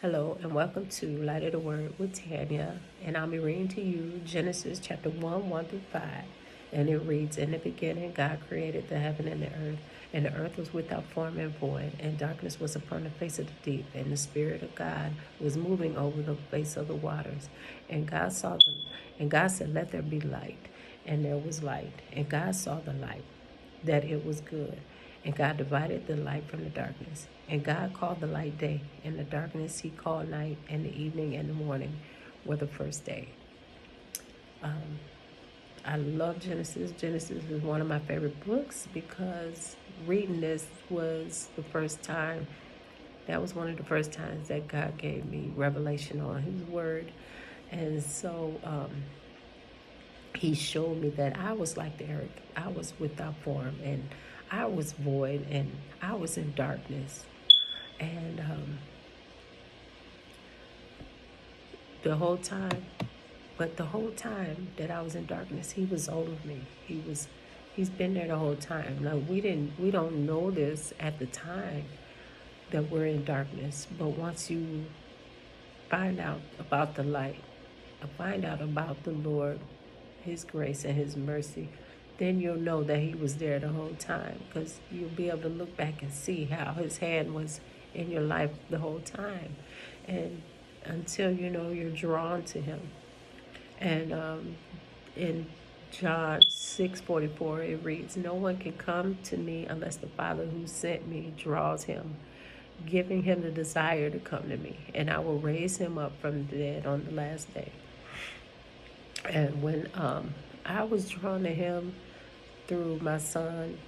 Hello and welcome to Light of the Word with Tanya, and I'll be reading to you Genesis chapter 1, 1 through 5. And it reads, "In the beginning God created the heaven and the earth was without form and void, and darkness was upon the face of the deep, and the Spirit of God was moving over the face of the waters. And God saw them, and God said, Let there be light, and there was light. And God saw the light, that it was good. And God divided the light from the darkness. And God called the light day, and the darkness he called night, and the evening and the morning were the first day." I love Genesis. Genesis is one of my favorite books because reading this was the first time, that was one of the first times that God gave me revelation on his word. And so he showed me that I was like the earth. I was without form, and I was void, and I was in darkness. And the whole time, but the whole time that I was in darkness, he was over me. He's been there the whole time. Now we don't know this at the time that we're in darkness, but once you find out about the light, find out about the Lord, his grace and his mercy, then you'll know that he was there the whole time, because you'll be able to look back and see how his hand was in your life the whole time, and until you're drawn to him. And in John 6:44 it reads, "No one can come to me unless the Father who sent me draws him, giving him the desire to come to me, and I will raise him up from the dead on the last day." And when I was drawn to him through my son,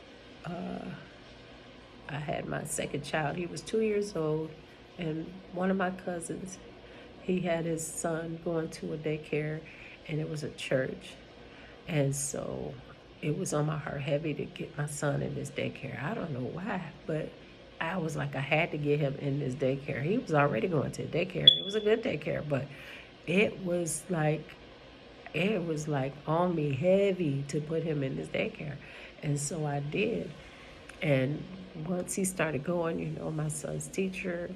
I had my second child. He was 2 years old, and one of my cousins, he had his son going to a daycare, and it was a church. And so it was on my heart heavy to get my son in this daycare. I don't know why, but I was like, I had to get him in this daycare. He was already going to a daycare. It was a good daycare, but it was like it was like on me heavy to put him in this daycare. And so I did. And once he started going, my son's teacher,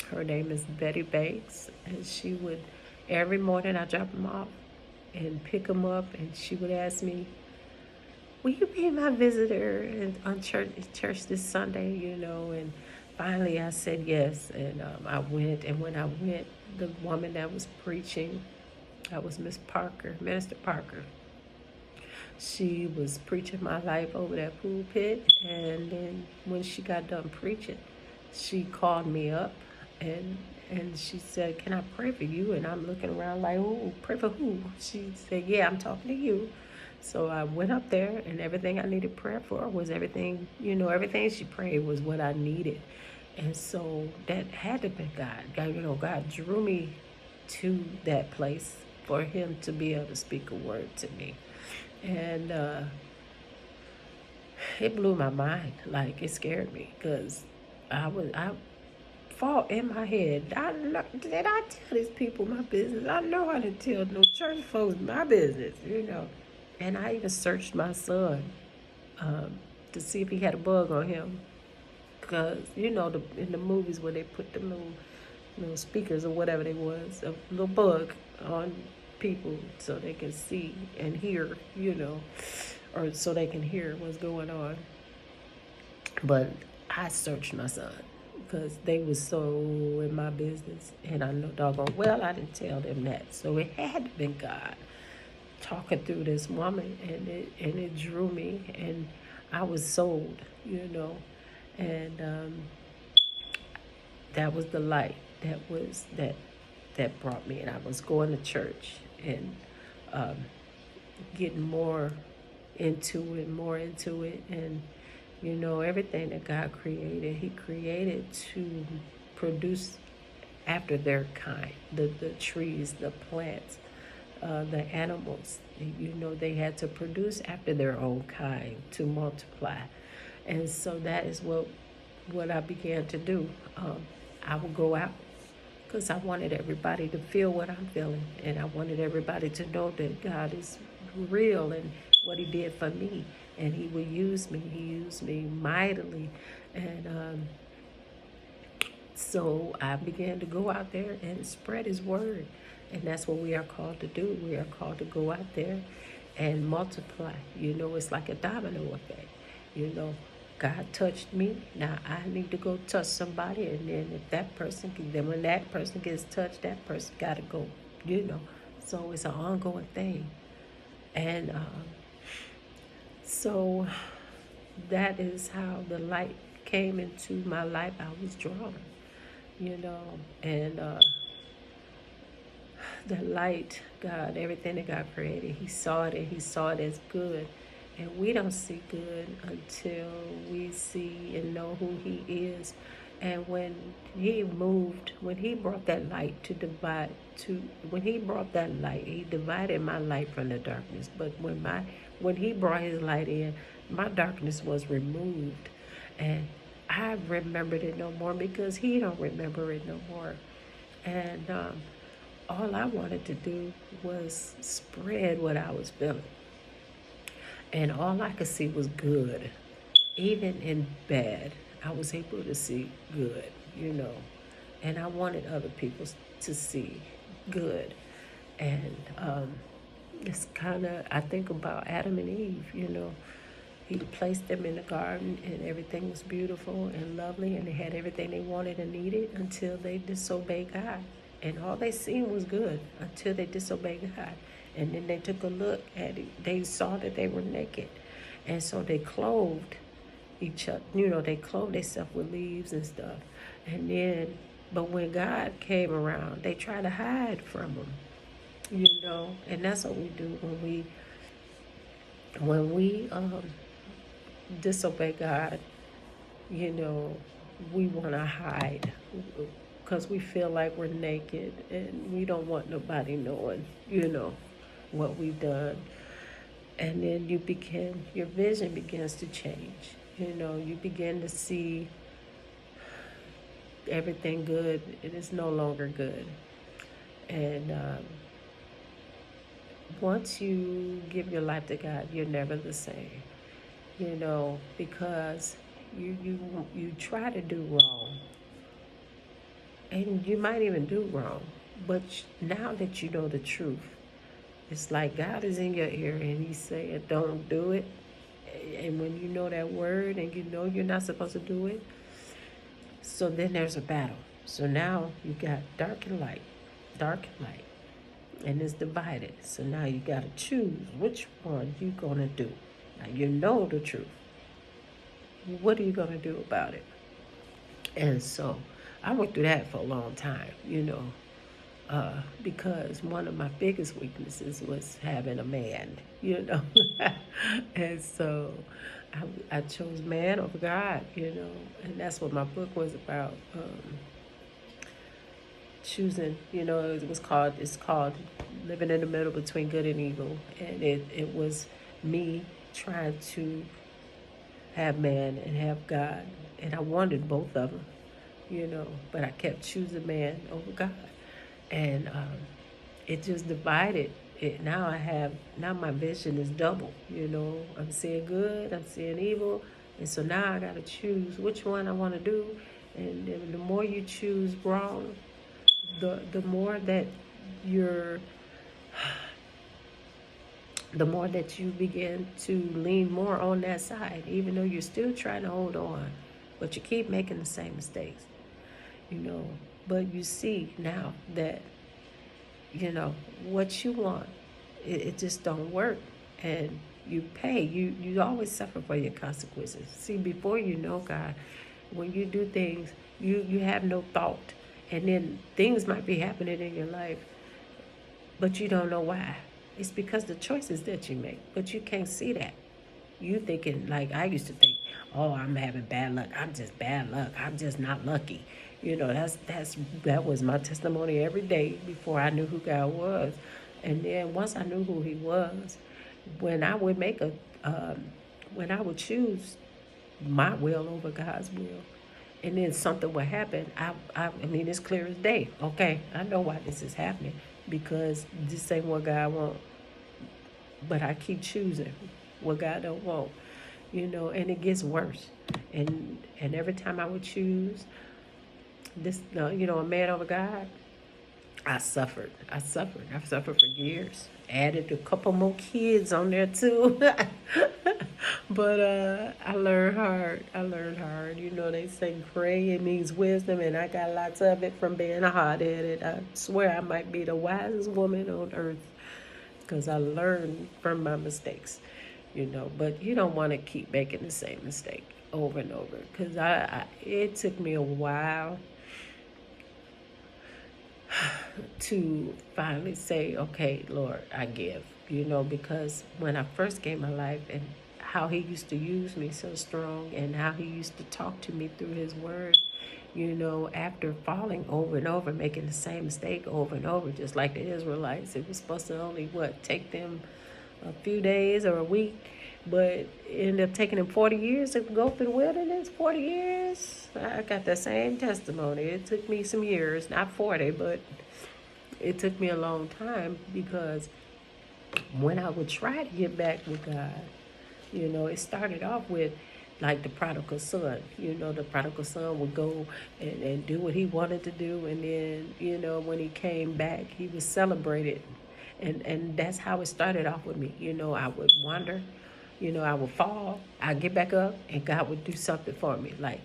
her name is Betty Banks, and she would, every morning I drop him off and pick him up, and she would ask me, "Will you be my visitor on church this Sunday?" And finally I said yes, and I went. And when I went, the woman that was preaching, that was Miss Parker, Minister Parker. She was preaching my life over that pulpit, and then when she got done preaching, she called me up, and she said, "Can I pray for you?" And I'm looking around like, "Oh, pray for who?" She said, "Yeah, I'm talking to you." So I went up there, and everything I needed prayer for was everything, everything she prayed was what I needed. And so that had to be God. God drew me to that place for him to be able to speak a word to me. And it blew my mind. Like, it scared me, because I fought in my head. Did I tell these people my business? I know I didn't tell no church folks my business. And I even searched my son to see if he had a bug on him, because in the movies where they put the little speakers or whatever they was, a little bug on people so they can see and hear, or so they can hear what's going on. But I searched my son because they was so in my business, and I know doggone well I didn't tell them that. So it had to been God talking through this woman, and it drew me, and I was sold. And that was the light that brought me. And I was going to church, and um, getting more into it. And everything that God created, he created to produce after their kind. The trees, the plants, the animals, they had to produce after their own kind to multiply. And so that is what I began to do. I would go out because I wanted everybody to feel what I'm feeling, and I wanted everybody to know that God is real and what he did for me, and he would use me. He used me mightily. And So I began to go out there and spread his word. And that's what we are called to do. We are called to go out there and multiply. It's like a domino effect. You know, God touched me. Now I need to go touch somebody. And then if that person, then when that person gets touched, that person got to go, you know. So it's an ongoing thing. And so that is how the light came into my life. I was drawn, you know, and the light, God, everything that God created, He saw it and He saw it as good. And we don't see good until we see and know who He is. And when He moved, when He brought that light to divide, when He brought that light, He divided my light from the darkness. But when He brought His light in, my darkness was removed. And I remembered it no more because He don't remember it no more. And all I wanted to do was spread what I was feeling. And all I could see was good. Even in bad, I was able to see good, you know. And I wanted other people to see good. And it's kind of, I think about Adam and Eve, you know. He placed them in the garden and everything was beautiful and lovely and they had everything they wanted and needed until they disobeyed God. And all they seen was good until they disobeyed God. And then they took a look at it. They saw that they were naked. And so they clothed each other. You know, they clothed themselves with leaves and stuff. And then, but when God came around, they tried to hide from him. You know, and that's what we do when we disobey God. You know, we want to hide because we feel like we're naked and we don't want nobody knowing, you know, what we've done. And then your vision begins to change. You know, you begin to see everything good. It is no longer good. And once you give your life to God, you're never the same. You know, because you try to do wrong, and you might even do wrong, but now that you know the truth, it's like God is in your ear and He's saying, "Don't do it." And when you know that word and you know you're not supposed to do it, so then there's a battle. So now you got dark and light, and it's divided. So now you got to choose which one you're gonna do. Now you know the truth. What are you gonna do about it? And so I went through that for a long time, you know, because one of my biggest weaknesses was having a man, you know. And so I chose man over God, you know, and that's what my book was about. Choosing, you know, it's called Living in the Middle Between Good and Evil. And it was me trying to have man and have God. And I wanted both of them, you know, but I kept choosing man over God. And it just divided it. Now my vision is double, you know. I'm seeing good, I'm seeing evil. And so now I got to choose which one I want to do. And the more you choose wrong, the more that you're the more that you begin to lean more on that side, even though you're still trying to hold on, but you keep making the same mistakes, you know. But you see now that, you know, what you want, it just don't work, and you pay. You always suffer for your consequences. See, before you know God, when you do things, you have no thought, and then things might be happening in your life, but you don't know why. It's because the choices that you make, but you can't see that. You thinking, like I used to think, oh, I'm having bad luck. I'm just bad luck. I'm just not lucky. You know, that was my testimony every day before I knew who God was. And then once I knew who He was, when I would make when I would choose my will over God's will, and then something would happen, I mean, it's clear as day. Okay, I know why this is happening, because this ain't what God wants. But I keep choosing what God don't want, you know, and it gets worse. And every time I would choose, this, a man over God. I suffered. I suffered. I suffered for years. Added a couple more kids on there too. But I learned hard. I learned hard. They say pray, it means wisdom, and I got lots of it from being a hard headed. I swear I might be the wisest woman on earth because I learned from my mistakes. But you don't want to keep making the same mistake over and over because it took me a while to finally say, okay, Lord, I give, because when I first gave my life and how he used to use me so strong and how he used to talk to me through his word, after falling over and over, making the same mistake over and over, just like the Israelites, it was supposed to only, take them a few days or a week, but it ended up taking them 40 years to go through the wilderness. 40 years. I got the same testimony. It took me some years, not 40, but it took me a long time because when I would try to get back with God, it started off with like the prodigal son. The prodigal son would go and do what he wanted to do. And then, when he came back, he was celebrated. And that's how it started off with me. I would wander, I would fall, I'd get back up, and God would do something for me. Like,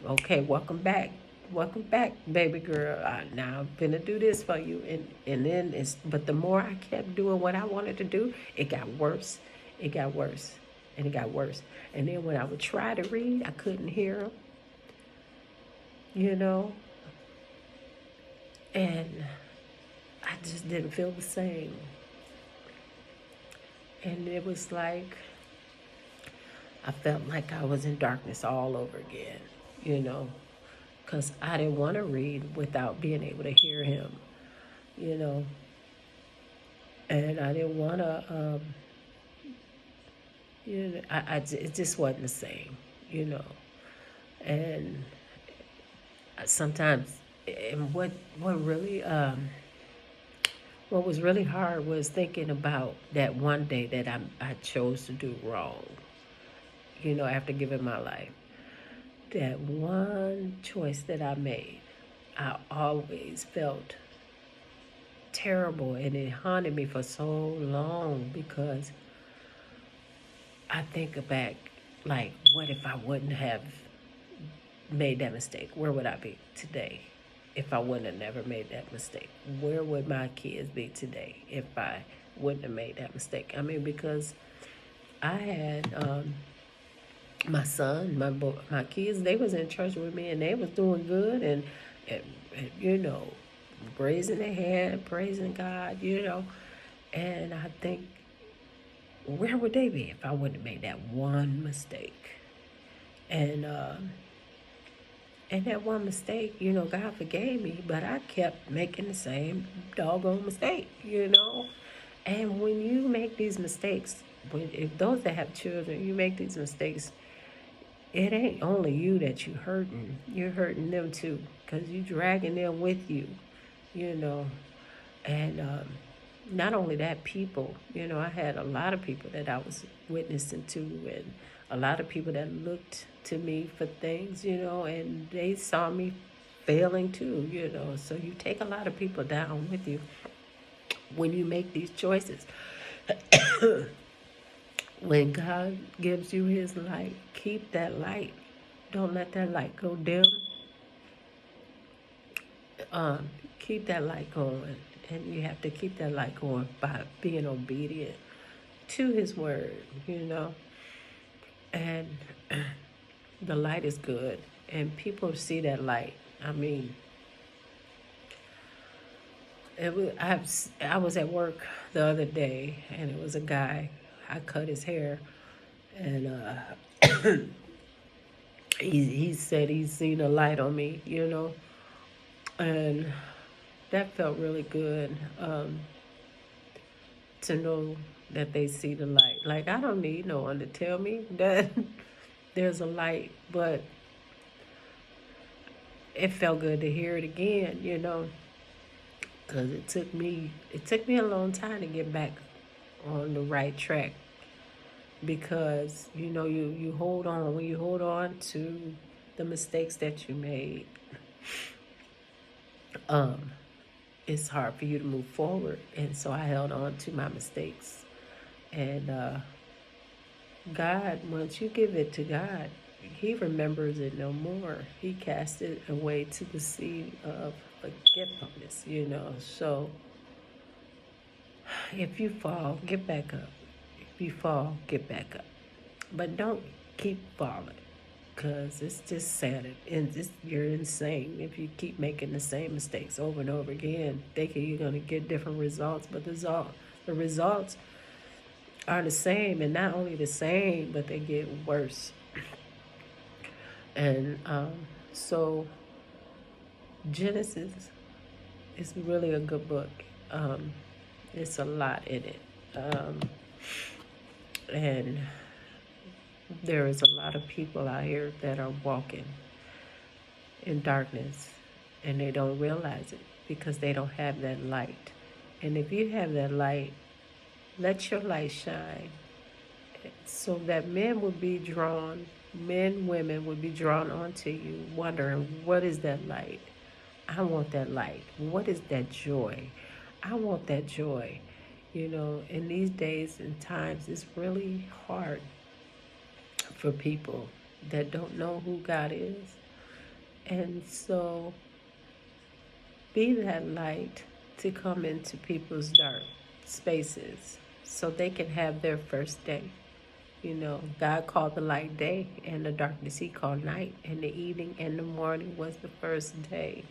okay, welcome back. Welcome back, baby girl. Now I'm gonna do this for you. And then but the more I kept doing what I wanted to do, it got worse. It got worse. And it got worse. And then when I would try to read, I couldn't hear him, and I just didn't feel the same. And it was like I felt like I was in darkness all over again, because I didn't want to read without being able to hear him, you know, and I didn't want to, it just wasn't the same, and sometimes, and what really, what was really hard was thinking about that one day that I chose to do wrong, after giving my life. That one choice that I made, I always felt terrible, and it haunted me for so long because I think back, like, what if I wouldn't have made that mistake? Where would I be today if I wouldn't have never made that mistake? Where would my kids be today if I wouldn't have made that mistake? I mean, because I had my son, my kids, they was in church with me and they was doing good and raising their hand, praising God, and I think, where would they be if I wouldn't have made that one mistake? And that one mistake, God forgave me, but I kept making the same doggone mistake, And when you make these mistakes, if those that have children, you make these mistakes, it ain't only you that you're hurting them too, because you dragging them with you, and not only that, people, I had a lot of people that I was witnessing to, and a lot of people that looked to me for things, and they saw me failing too, so you take a lot of people down with you when you make these choices. When God gives you his light, keep that light. Don't let that light go dim. Keep that light going. And you have to keep that light going by being obedient to his word, And the light is good. And people see that light. I mean, I was at work the other day, and it was a guy. I cut his hair, and he said he's seen a light on me, and that felt really good, to know that they see the light. Like, I don't need no one to tell me that there's a light, but it felt good to hear it again, because it took me a long time to get back on the right track, because you hold on. When you hold on to the mistakes that you made, um, it's hard for you to move forward. And so I held on to my mistakes. And God, once you give it to God, He remembers it no more. He casts it away to the sea of forgetfulness, you know. So if you fall, get back up. If you fall, get back up. But don't keep falling, because it's just sad. And you're insane if you keep making the same mistakes over and over again, thinking you're going to get different results. But the results are the same, and not only the same, but they get worse. And so Genesis is really a good book. It's a lot in it. And there is a lot of people out here that are walking in darkness, and they don't realize it because they don't have that light. And if you have that light, let your light shine so that women would be drawn onto you, wondering, what is that light? I want that light. What is that joy? I want that joy. You know, in these days and times, it's really hard for people that don't know who God is. And so be that light to come into people's dark spaces so they can have their first day. You know, God called the light day, and the darkness He called night, and the evening and the morning was the first day.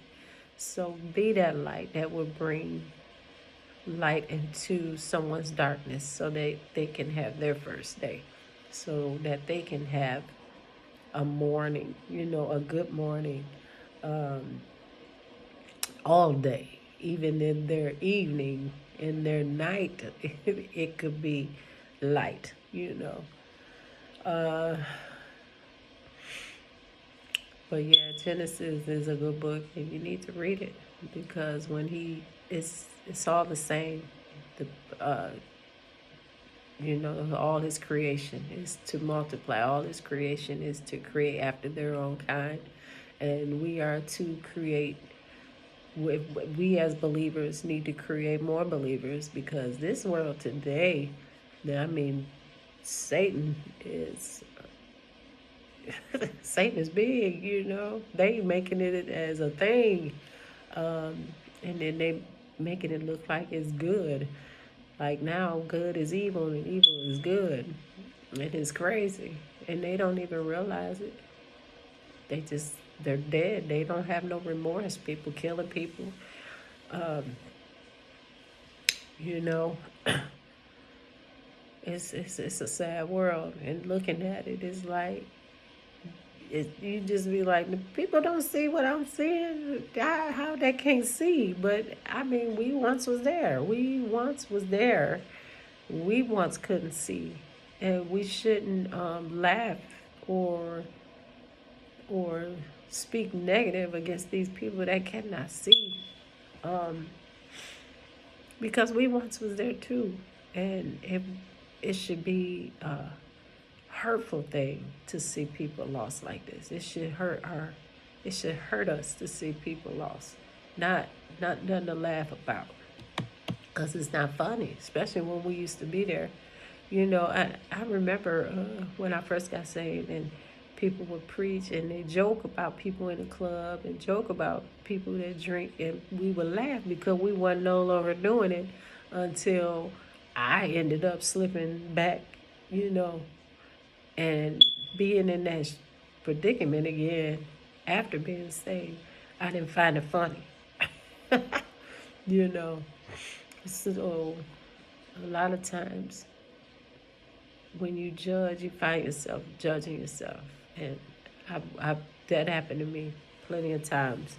So be that light that will bring light into someone's darkness so they can have their first day, so that they can have a morning, you know, a good morning, all day, even in their evening, in their night, it could be light, you know. But yeah, Genesis is a good book, and you need to read it, because it's all the same. The you know, all His creation is to multiply. All His creation is to create after their own kind, and we are to create. We as believers need to create more believers, because this world today, I mean, Satan is Satan is big, you know. They making it as a thing, and then they making it look like it's good. Like now, good is evil and evil is good. It is crazy, and they don't even realize it. They're dead. They don't have no remorse. People killing people, you know. It's a sad world, and looking at it is like, you just be like, people don't see what I'm seeing. How they can't see? But I mean, we once was there. We once couldn't see, and we shouldn't laugh or or speak negative against these people that cannot see, um, because we once was there too, and it should be hurtful thing to see people lost like this. It should hurt us to see people lost. Not nothing to laugh about, because it's not funny, especially when we used to be there. You know, I remember when I first got saved, and people would preach and they joke about people in the club and joke about people that drink, and we would laugh because we weren't no longer doing it, until I ended up slipping back, you know, and being in that predicament again after being saved. I didn't find it funny. You know, so a lot of times when you judge, you find yourself judging yourself. And that happened to me plenty of times,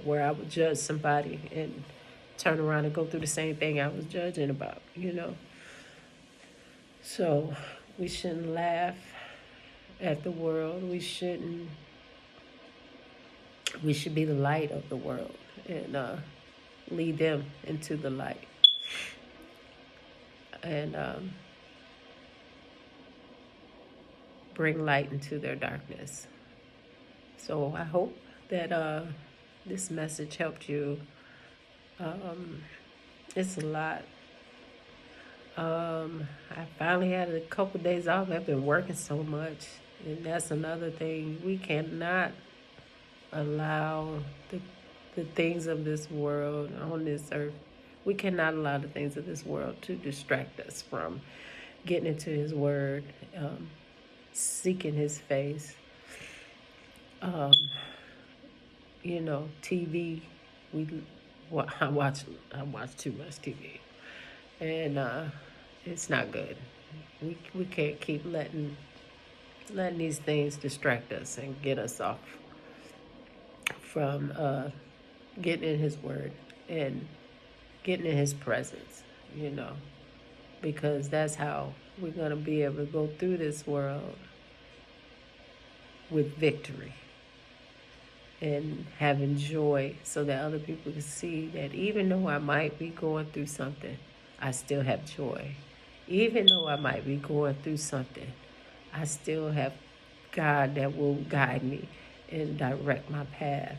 where I would judge somebody and turn around and go through the same thing I was judging about, you know. So we shouldn't laugh at the world. We should be the light of the world, and lead them into the light. And bring light into their darkness. So I hope that this message helped you Um, it's a lot. I finally had a couple days off. I've been working so much, and that's another thing. We cannot allow the things of this world on this earth. We cannot allow the things of this world to distract us from getting into His Word, seeking His face. Um, TV. We, I watch too much TV, and it's not good. We can't keep letting these things distract us and get us off from getting in His Word and getting in His presence. You know, because that's how we're gonna be able to go through this world with victory and having joy, so that other people can see that even though I might be going through something, I still have joy. Even though I might be going through something, I still have God that will guide me and direct my path.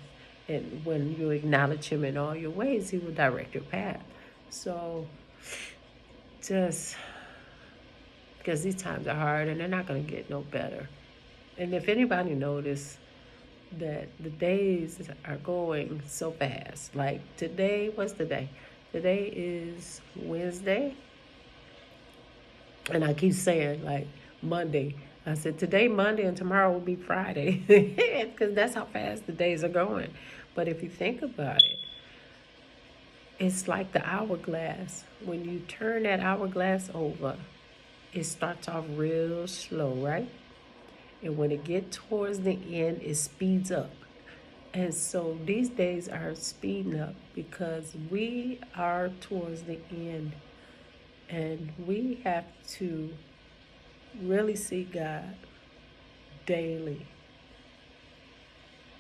And when you acknowledge Him in all your ways, He will direct your path. So just because these times are hard and they're not going to get no better. And if anybody noticed that the days are going so fast, like today, what's the day? Today is Wednesday. And I keep saying, like, Monday. I said, today, Monday, and tomorrow will be Friday. Because that's how fast the days are going. But if you think about it, it's like the hourglass. When you turn that hourglass over, it starts off real slow, right? And when it gets towards the end, it speeds up. And so these days are speeding up because we are towards the end. And we have to really see God daily,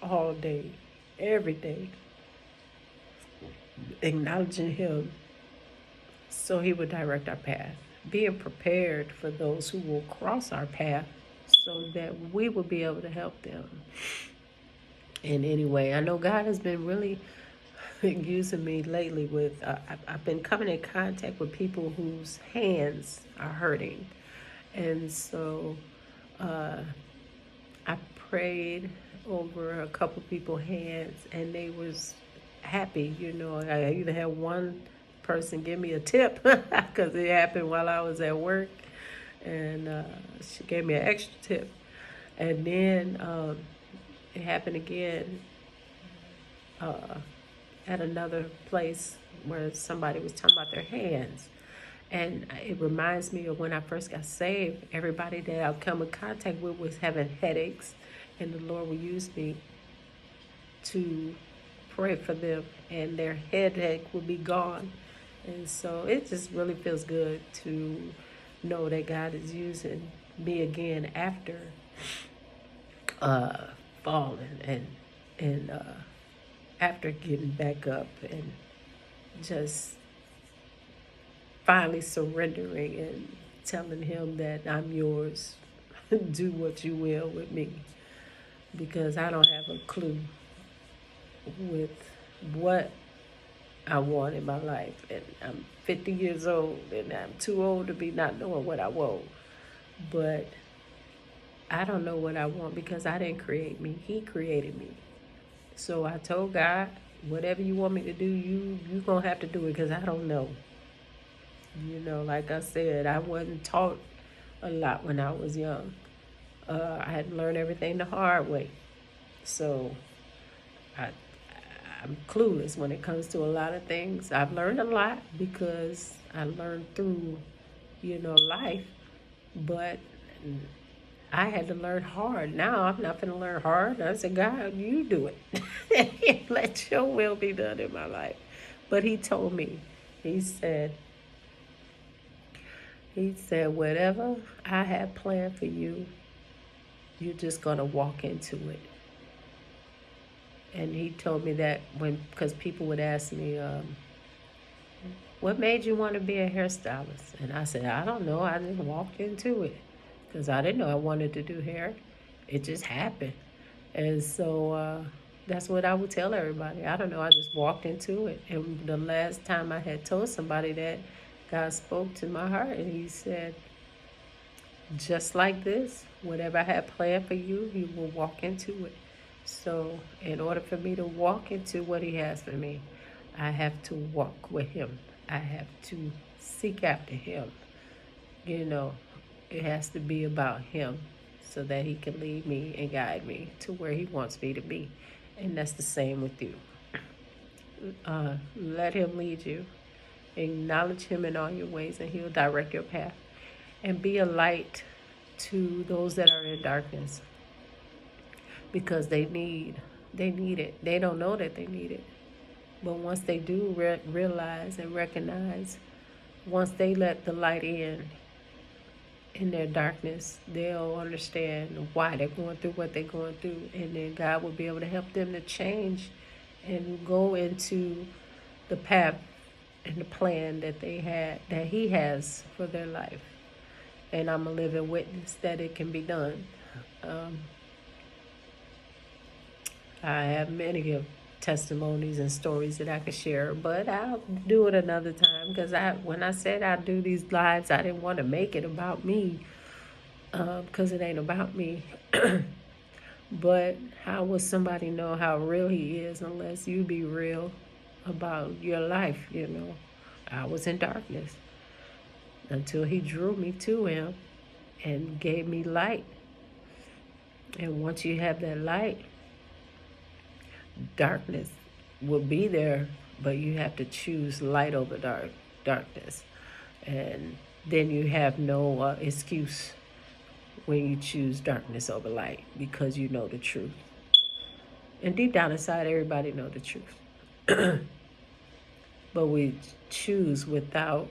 all day, every day, acknowledging Him so He would direct our path, being prepared for those who will cross our path so that we will be able to help them. And anyway, I know God has been really using me lately with, I've been coming in contact with people whose hands are hurting. And so I prayed over a couple people's hands and they was happy. I either had one person give me a tip because it happened while I was at work, and she gave me an extra tip. And then it happened again at another place where somebody was talking about their hands. And it reminds me of when I first got saved. Everybody that I've come in contact with was having headaches, and the Lord would use me to pray for them, and their headache would be gone. And so it just really feels good to know that God is using me again after falling and after getting back up and just finally surrendering and telling Him that I'm yours. Do what you will with me, because I don't have a clue with what I want in my life. And I'm 50 years old and I'm too old to be not knowing what I want. But I don't know what I want because I didn't create me. He created me. So I told God, whatever you want me to do, you going to have to do it because I don't know. Like I said, I wasn't taught a lot when I was young. I had to learn everything the hard way. So I'm clueless when it comes to a lot of things. I've learned a lot because I learned through, life. But I had to learn hard. Now I'm not going to learn hard. I said, God, you do it. Let your will be done in my life. But He told me, He said, whatever I have planned for you, you're just going to walk into it. And He told me that because people would ask me, what made you want to be a hairstylist? And I said, I don't know. I just walked into it because I didn't know I wanted to do hair. It just happened. And so That's what I would tell everybody. I don't know. I just walked into it. And the last time I had told somebody that, God spoke to my heart and He said, just like this, whatever I have planned for you, you will walk into it. So, in order for me to walk into what He has for me, I have to walk with Him. I have to seek after Him. You know, it has to be about Him so that He can lead me and guide me to where He wants me to be. And that's the same with you. Let Him lead you. Acknowledge Him in all your ways, and He'll direct your path. And be a light to those that are in darkness, because they need it. They don't know that they need it, but once they do realize and recognize, once they let the light in their darkness, they'll understand why they're going through what they're going through, and then God will be able to help them to change and go into the path and the plan that He has for their life. And I'm a living witness that it can be done. I have many of testimonies and stories that I could share, but I'll do it another time, because when I said I'd do these lives, I didn't want to make it about me, because it ain't about me. But how will somebody know how real He is unless you be real about your life? I was in darkness until He drew me to Him and gave me light. And once you have that light, darkness will be there, but you have to choose light over darkness. And then you have no excuse when you choose darkness over light, because you know the truth. And deep down inside, everybody know the truth. But we choose without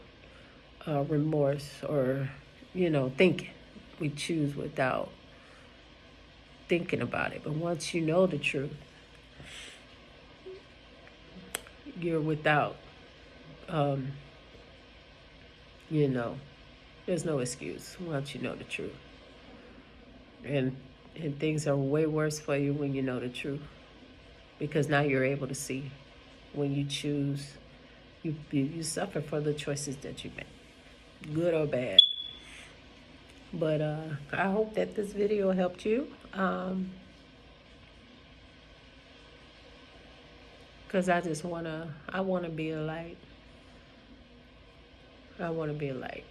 remorse or, thinking. We choose without thinking about it. But once you know the truth, you're without, there's no excuse once you know the truth. And things are way worse for you when you know the truth, because now you're able to see. When you choose, you suffer for the choices that you make, good or bad. But I hope that this video helped you, because I want to be a light. I want to be a light,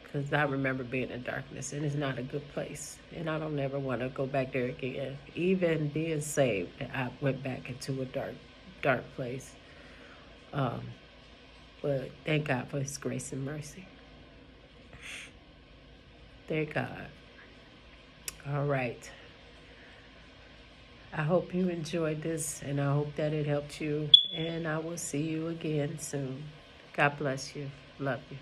because I remember being in darkness, and it's not a good place, and I don't ever want to go back there again. Even being saved, I went back into a dark place. But thank God for His grace and mercy. Thank God. All right. I hope you enjoyed this, and I hope that it helped you, and I will see you again soon. God bless you. Love you.